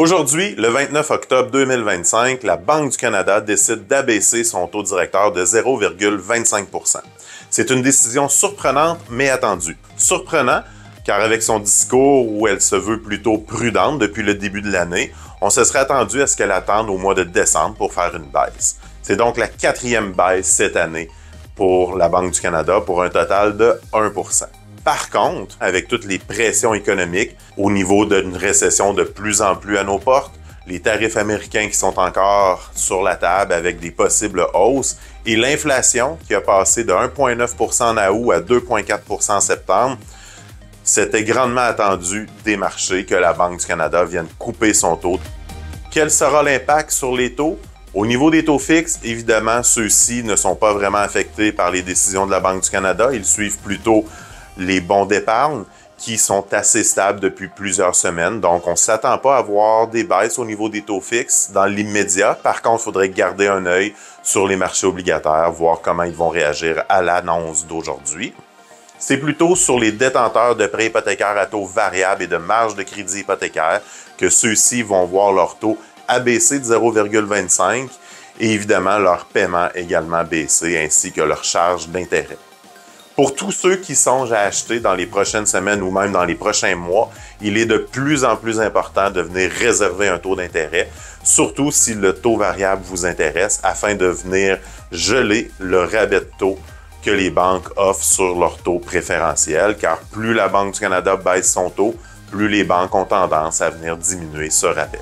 Aujourd'hui, le 29 octobre 2025, la Banque du Canada décide d'abaisser son taux directeur de 0,25 %. C'est une décision surprenante, mais attendue. Surprenant, car avec son discours où elle se veut plutôt prudente depuis le début de l'année, on se serait attendu à ce qu'elle attende au mois de décembre pour faire une baisse. C'est donc la 4e baisse cette année pour la Banque du Canada pour un total de 1 %. Par contre, avec toutes les pressions économiques au niveau d'une récession de plus en plus à nos portes, les tarifs américains qui sont encore sur la table avec des possibles hausses et l'inflation qui a passé de 1,9 % en août à 2,4 % en septembre, c'était grandement attendu des marchés que la Banque du Canada vienne couper son taux. Quel sera l'impact sur les taux? Au niveau des taux fixes, évidemment, ceux-ci ne sont pas vraiment affectés par les décisions de la Banque du Canada. Ils suivent plutôt les bons d'épargne qui sont assez stables depuis plusieurs semaines. Donc, on ne s'attend pas à voir des baisses au niveau des taux fixes dans l'immédiat. Par contre, il faudrait garder un œil sur les marchés obligataires, voir comment ils vont réagir à l'annonce d'aujourd'hui. C'est plutôt sur les détenteurs de prêts hypothécaires à taux variable et de marge de crédit hypothécaire que ceux-ci vont voir leur taux abaisser de 0,25 et évidemment leur paiement également baisser ainsi que leur charge d'intérêt. Pour tous ceux qui songent à acheter dans les prochaines semaines ou même dans les prochains mois, il est de plus en plus important de venir réserver un taux d'intérêt, surtout si le taux variable vous intéresse, afin de venir geler le rabais de taux que les banques offrent sur leur taux préférentiel, car plus la Banque du Canada baisse son taux, plus les banques ont tendance à venir diminuer ce rabais.